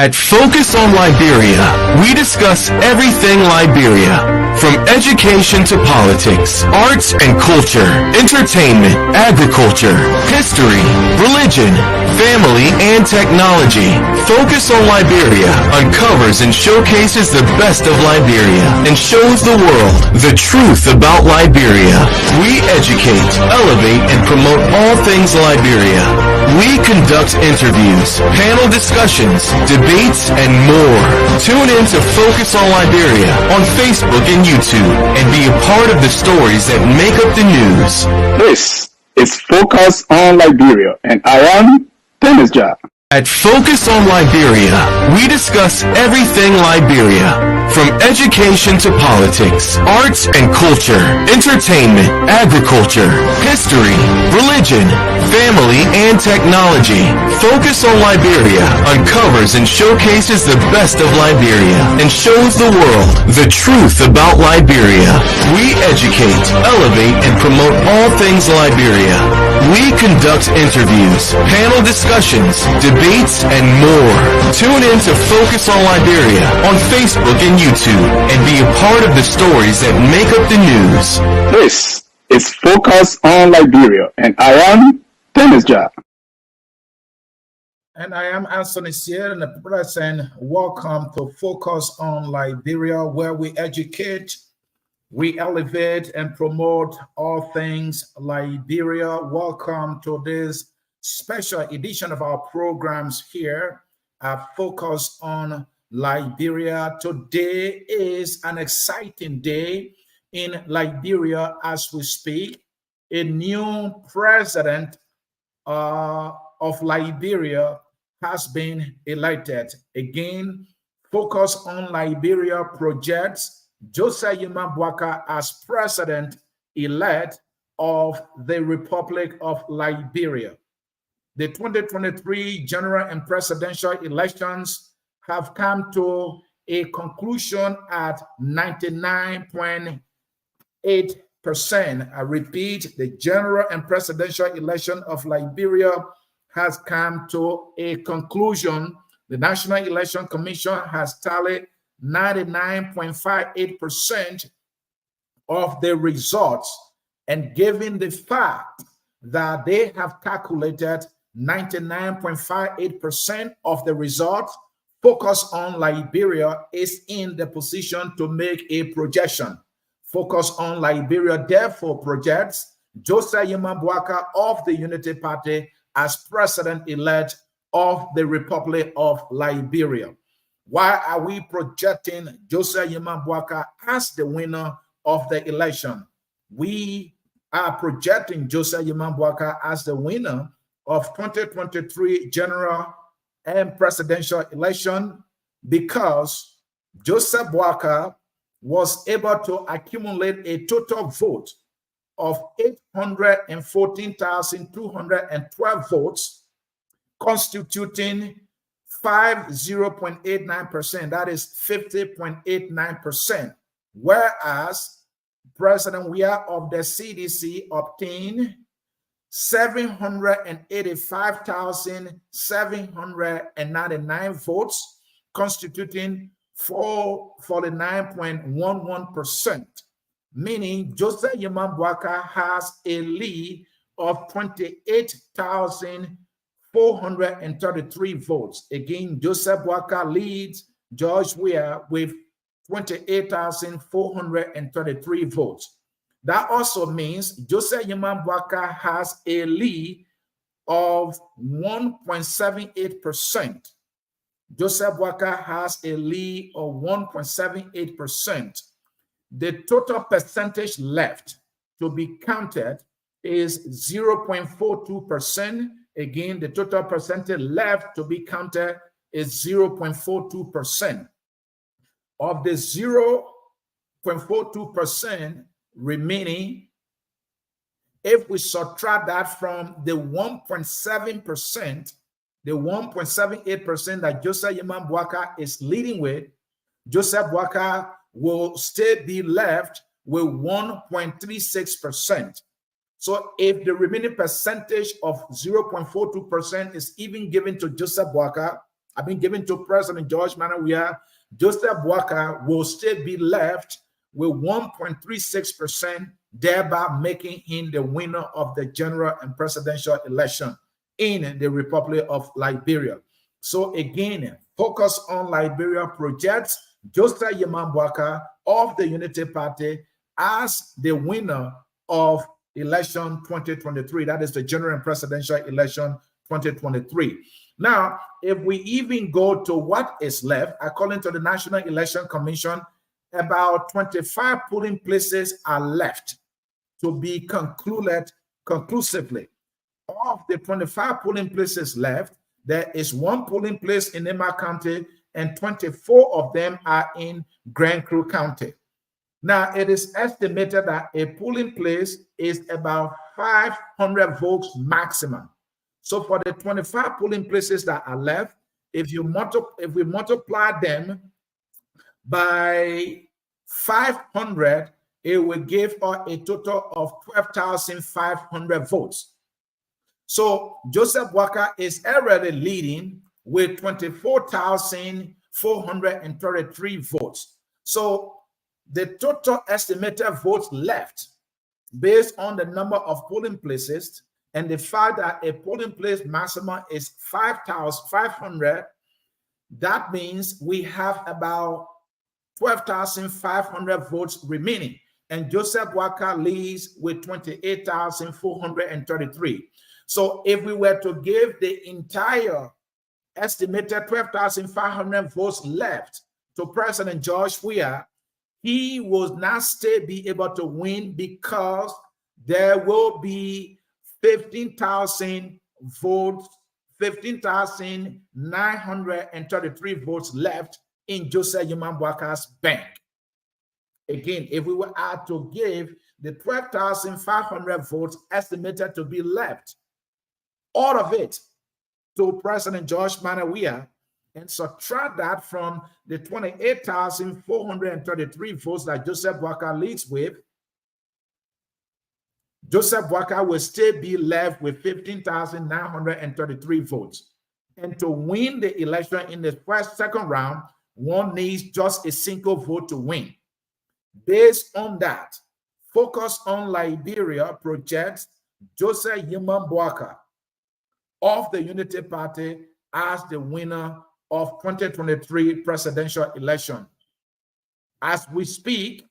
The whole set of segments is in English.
At Focus on Liberia, we discuss everything Liberia, from education to politics, arts and culture, entertainment, agriculture, history, religion, family, and technology. Focus on Liberia uncovers and showcases the best of Liberia and shows the world the truth about Liberia. We educate, elevate, and promote all things Liberia. We conduct interviews, panel discussions, debates, and more. Tune in to Focus on Liberia on Facebook and YouTube and be a part of the stories that make up the news. This is Focus on Liberia, and I am Dennis Ja. At Focus on Liberia, we discuss everything Liberia, from education to politics, arts and culture, entertainment, agriculture, history, religion, family, and technology. Focus on Liberia uncovers and showcases the best of Liberia and shows the world the truth about Liberia. We educate, elevate, and promote all things Liberia. We conduct interviews, panel discussions, debates, and more. Tune in to Focus on Liberia on Facebook and YouTube and be a part of the stories that make up the news. This is Focus on Liberia, and I am Dennis Ja. And I am Anthony Sear, and the people are saying, welcome to Focus on Liberia, where we educate, we elevate, and promote all things Liberia. Welcome to this special edition of our programs here at Focus on Liberia. Today is an exciting day in Liberia as we speak. A new president of Liberia has been elected. Again, Focus on Liberia projects Nyuma Boakai as president-elect of the Republic of Liberia. The 2023 general and presidential elections have come to a conclusion at 99.8%. I repeat, the general and presidential election of Liberia has come to a conclusion. The National Election Commission has tallied 99.58% of the results, and given the fact that they have calculated 99.58% of the results, Focus on Liberia is in the position to make a projection. Focus on Liberia therefore projects Nyuma Boakai of the Unity Party as president-elect of the Republic of Liberia. Why are we projecting Nyuma Boakai as the winner of the election? We are projecting Nyuma Boakai as the winner of 2023 general and presidential election because Joseph Boakai was able to accumulate a total vote of 814,212 votes, constituting 50.89%, that is 50.89%, whereas President Weah of the CDC obtained 785,799 votes, constituting 49.11%, meaning Nyuma Boakai has a lead of 28,433 votes. Again, Joseph Boakai leads George Weah with 28,433 votes. That also means Nyuma Boakai has a lead of 1.78%. Joseph Boakai has a lead of 1.78%. The total percentage left to be counted is 0.42%. Again, the total percentage left to be counted is 0.42%. Of the 0.42% remaining, if we subtract that from the 1.7%, the 1.78% that Nyuma Boakai is leading with, Joseph Boakai will still be left with 1.36%. So if the remaining percentage of 0.42% is even given to Joseph Boakai, have been given to President George Manawia, Joseph Boakai will still be left with 1.36%, thereby making him the winner of the general and presidential election in the Republic of Liberia. So again, Focus on Liberia projects Joseph Nyuma Boakai of the Unity Party as the winner of election 2023. That is the general and presidential election 2023. Now, if we even go to what is left, according to the National Election Commission, about 25 polling places are left to be concluded conclusively. Of the 25 polling places left, there is one polling place in Nyuma County, and 24 of them are in Grand Cru County. Now, it is estimated that a polling place is about 500 votes maximum. So for the 25 polling places that are left, if we multiply them by 500, it will give us a total of 12,500 votes. So Joseph Boakai is already leading with 24,433 votes. So the total estimated votes left based on the number of polling places and the fact that a polling place maximum is 5,500, that means we have about 12,500 votes remaining. And Joseph Boakai leads with 28,433. So if we were to give the entire estimated 12,500 votes left to President George Weah, he will not still be able to win because there will be 15,000 votes, 15,933 votes left in Joseph Nyuma Boakai's bank. Again, if we were to give the 12,500 votes estimated to be left, all of it to President George Manawia, and subtract that from the 28,433 votes that Joseph Boakai leads with, Joseph Boakai will still be left with 15,933 votes. And to win the election in the second round, one needs just a single vote to win. Based on that, Focus on Liberia projects Joseph Nyuma Boakai of the Unity Party as the winner of 2023 presidential election. As we speak,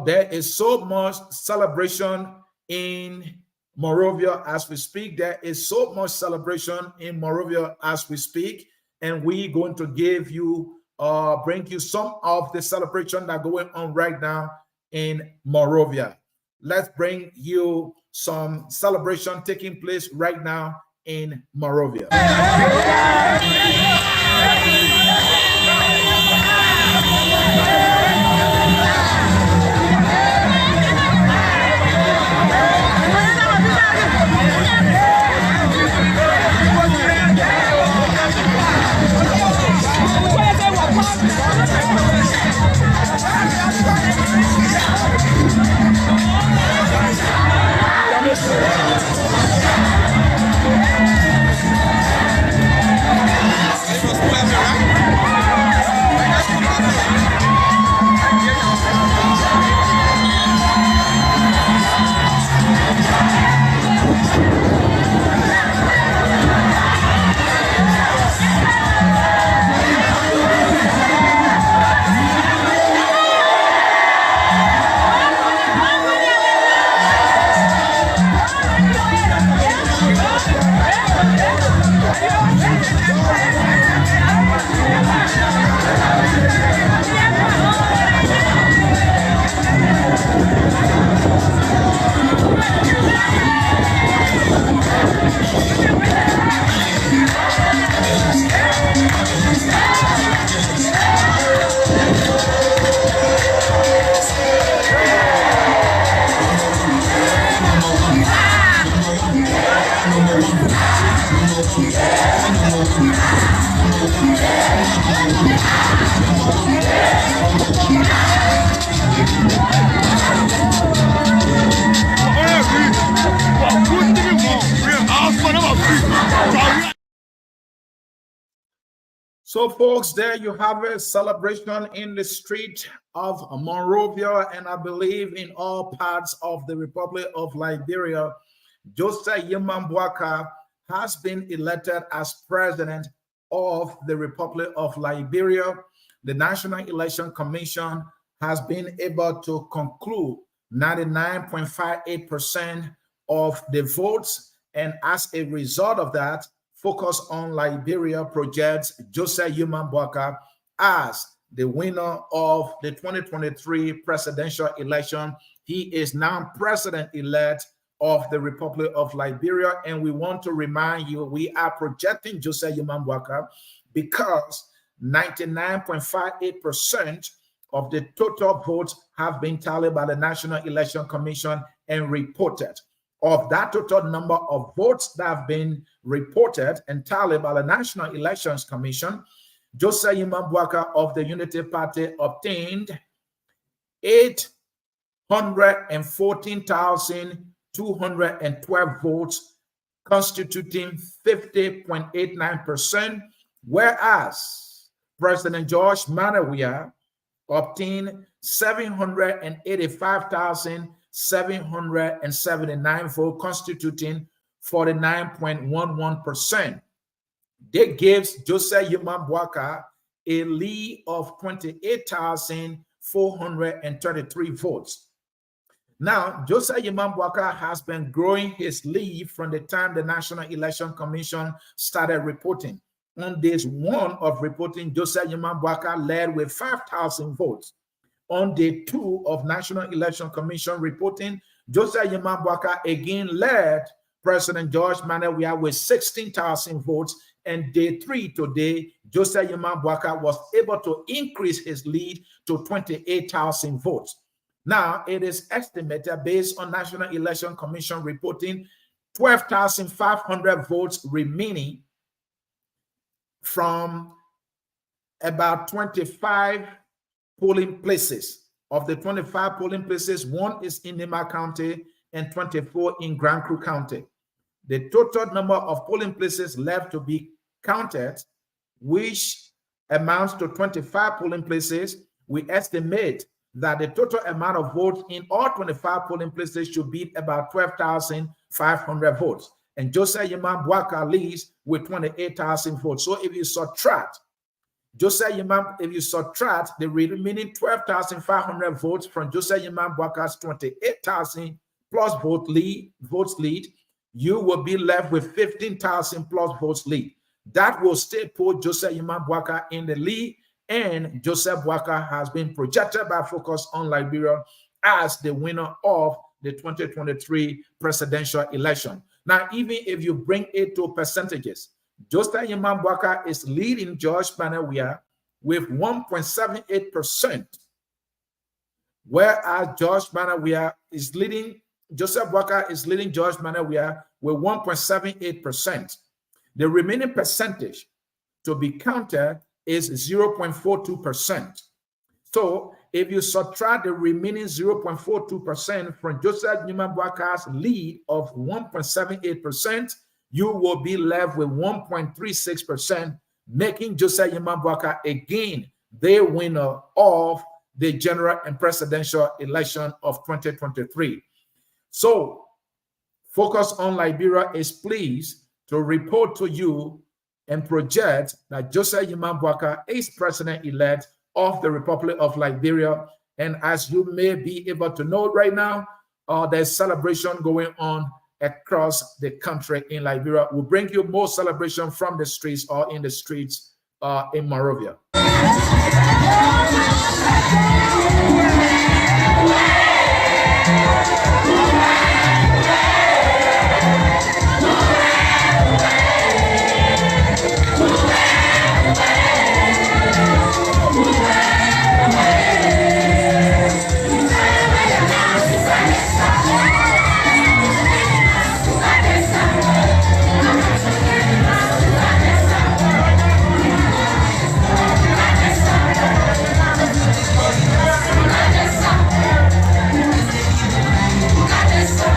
there is so much celebration in Monrovia as we speak. There is so much celebration in Monrovia as we speak, and we're going to give you, bring you some of the celebration that are going on right now in Monrovia. Let's bring you some celebration taking place right now in Monrovia. So, folks, there you have a celebration in the street of Monrovia, and I believe in all parts of the Republic of Liberia. Joseph Nyuma Boakai has been elected as president of the Republic of Liberia. The National Election Commission has been able to conclude 99.58% of the votes, and as a result of that, Focus on Liberia projects Joseph Nyuma Boakai as the winner of the 2023 presidential election. He is now president-elect of the Republic of Liberia, and we want to remind you, we are projecting Joseph Nyuma Boakai because 99.58% of the total votes have been tallied by the National Election Commission and reported. Of that total number of votes that have been reported and tallied by the National Elections Commission, Joseph Nyuma Boakai of the Unity Party obtained 814,212 votes, constituting 50.89%, whereas President George Monrovia obtained 785,779 votes, constituting 49.11%. That gives Joseph Nyuma Boakai a lead of 28,433 votes. Now, Joseph Nyuma Boakai has been growing his lead from the time the National Election Commission started reporting. On day one of reporting, Joseph Nyuma Boakai led with 5,000 votes. On day two of National Election Commission reporting, Joseph Nyuma Boakai again led President George Monrovia with 16,000 votes. And day three today, Joseph Nyuma Boakai was able to increase his lead to 28,000 votes. Now, it is estimated based on National Election Commission reporting 12,500 votes remaining from about 25 polling places. Of the 25 polling places, 1 is in Nyuma County and 24 in Grand Crew County. The total number of polling places left to be counted, which amounts to 25 polling places, we estimate that the total amount of votes in all 25 polling places should be about 12,500 votes. And Joseph Nyuma Boakai leads with 28,000 votes. So if you subtract the remaining 12,500 votes from Joseph Nyuma Boakai's 28,000 plus votes lead, you will be left with 15,000 plus votes lead. That will still put Joseph Nyuma Boakai in the lead, and Joseph Boakai has been projected by Focus on Liberia as the winner of the 2023 presidential election. Now, even if you bring it to percentages, Joseph Nyuma Boakai is leading George Monrovia with 1.78%, whereas Joseph Boakai is leading George Monrovia with 1.78%. The remaining percentage to be counted is 0.42%. So if you subtract the remaining 0.42% from Joseph Nyuma Boakai's lead of 1.78%, you will be left with 1.36%, making Joseph Nyuma Boakai again the winner of the general and presidential election of 2023. So, Focus on Liberia is pleased to report to you and project that Joseph Nyuma Boakai is president-elect of the Republic of Liberia. And as you may be able to know right now, there's celebration going on across the country in Liberia. We'll bring you more celebration from the streets or in the streets in Monrovia. Got this.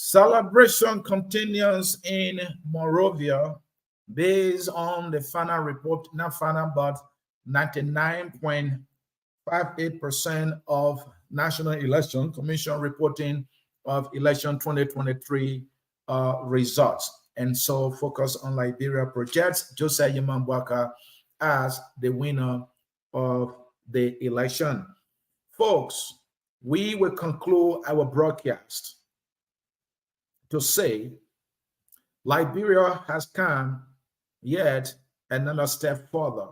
Celebration continues in Monrovia based on the final report, not final, but 99.58% of National Election Commission reporting of election 2023 results. And so Focus on Liberia projects Joseph Nyuma Boakai as the winner of the election. Folks, we will conclude our broadcast to say Liberia has come yet another step further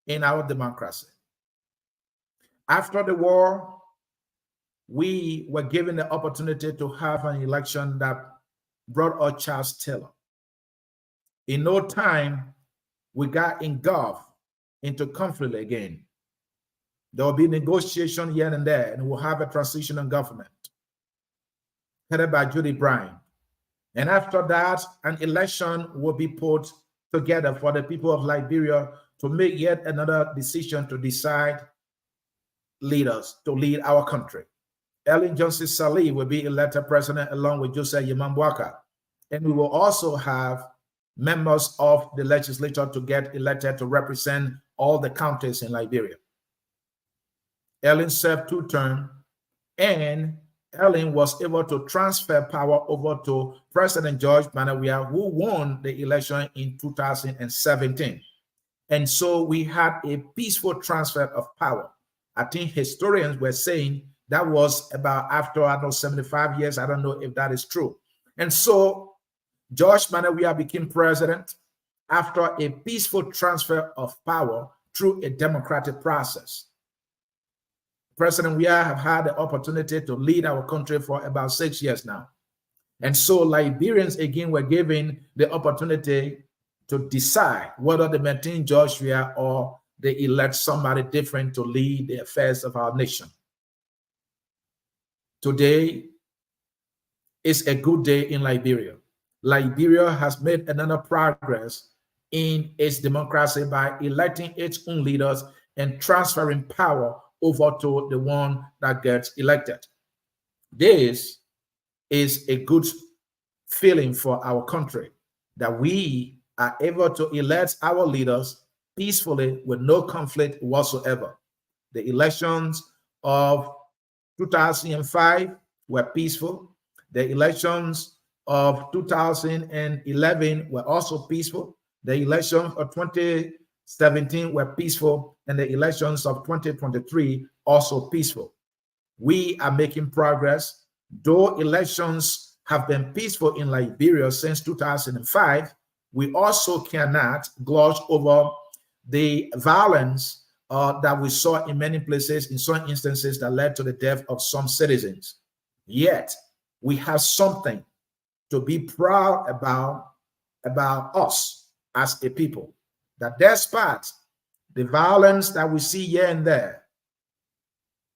in our democracy. After the war, we were given the opportunity to have an election that brought us Charles Taylor. In no time, we got engulfed into conflict again. There will be negotiation here and there, and we'll have a transitional government headed by Judy Bryan. And after that, an election will be put together for the people of Liberia to make yet another decision to decide leaders to lead our country. Ellen Johnson Sirleaf will be elected president along with Joseph Nyuma Boakai. And we will also have members of the legislature to get elected to represent all the counties in Liberia. Ellen served 2 terms, and Ellen was able to transfer power over to President George Monrovia, who won the election in 2017. And so we had a peaceful transfer of power. I think historians were saying that was about after, 75 years. I don't know if that is true. And so George Monrovia became president after a peaceful transfer of power through a democratic process. President Weah have had the opportunity to lead our country for about 6 years now. And so Liberians again were given the opportunity to decide whether they maintain George Weah or they elect somebody different to lead the affairs of our nation. Today is a good day in Liberia. Liberia has made another progress in its democracy by electing its own leaders and transferring power over to the one that gets elected. This is a good feeling for our country, that we are able to elect our leaders peacefully with no conflict whatsoever. The elections of 2005 were peaceful. The elections of 2011 were also peaceful. The elections of 2017 were peaceful, and the elections of 2023 also peaceful. We are making progress. Though elections have been peaceful in Liberia since 2005, we also cannot gloss over the violence that we saw in many places, in some instances that led to the death of some citizens. Yet, we have something to be proud about us as a people, that despite the violence that we see here and there,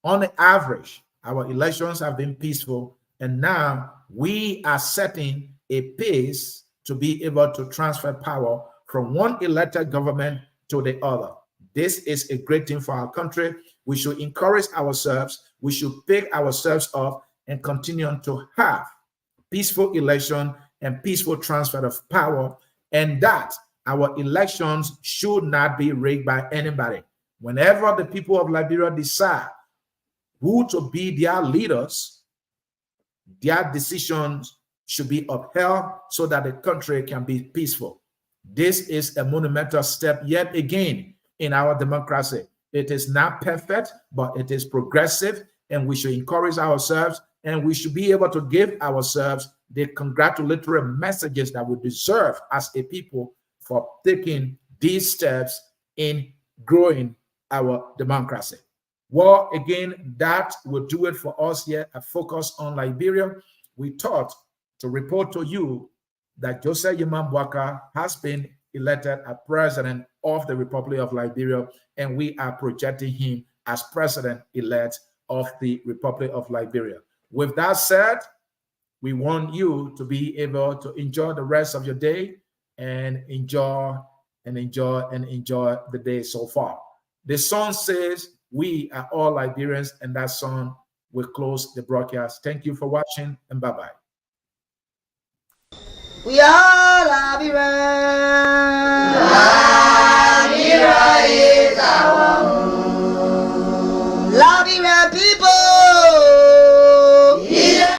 on the average, our elections have been peaceful, and now we are setting a pace to be able to transfer power from one elected government to the other. This is a great thing for our country. We should encourage ourselves. We should pick ourselves up and continue to have peaceful election and peaceful transfer of power, and that our elections should not be rigged by anybody. Whenever the people of Liberia decide who to be their leaders, their decisions should be upheld so that the country can be peaceful. This is a monumental step yet again in our democracy. It is not perfect, but it is progressive, and we should encourage ourselves, and we should be able to give ourselves the congratulatory messages that we deserve as a people for taking these steps in growing our democracy. Well, again, that will do it for us here at Focus on Liberia. We thought to report to you that Joseph Nyuma Boakai has been elected as president of the Republic of Liberia, and we are projecting him as president-elect of the Republic of Liberia. With that said, we want you to be able to enjoy the rest of your day and enjoy the day so far. The song says, "We are all Liberians," and that song will close the broadcast. Thank you for watching, and bye-bye. We are Liberia. Liberia is our home. Liberia people. Yeah.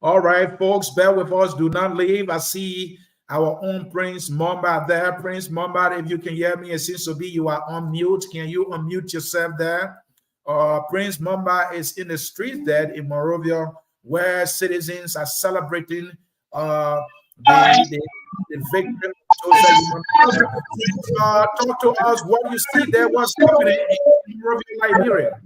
All right, folks, bear with us. Do not leave. I see our own Prince Mamba there. Prince Mamba, if you can hear me, it seems to be you are on mute. Can you unmute yourself there? Prince Mamba is in the street there in Monrovia, where citizens are celebrating the victory. Talk to us what you see there, what's happening in Monrovia, Liberia.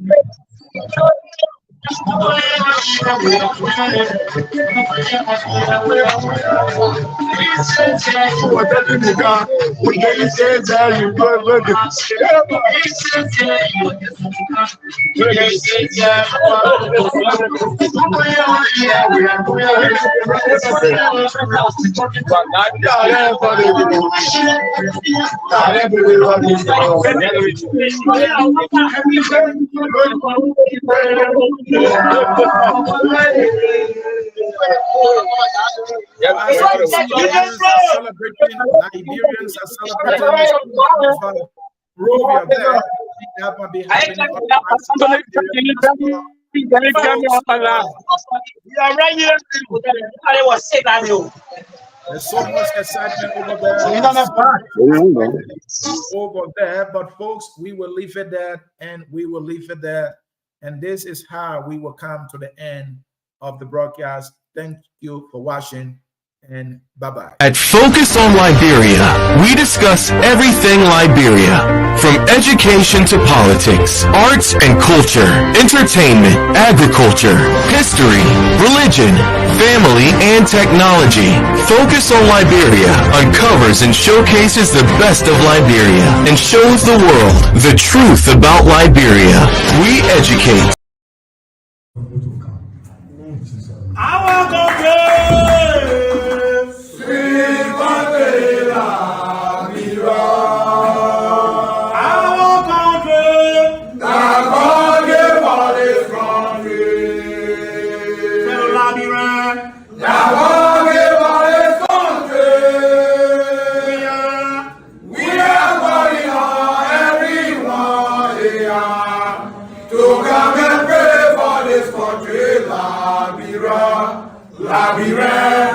Liberians are celebrating Monrovia there. That might be happening. There's so much excitement over there. But folks, we will leave it there, and we will leave it there. And this is how we will come to the end of the broadcast. Thank you for watching, and bye-bye. At Focus on Liberia, we discuss everything Liberia, from education to politics, arts and culture, entertainment, agriculture, history, religion, family, and technology. Focus on Liberia uncovers and showcases the best of Liberia and shows the world the truth about Liberia. We educate. Liberia.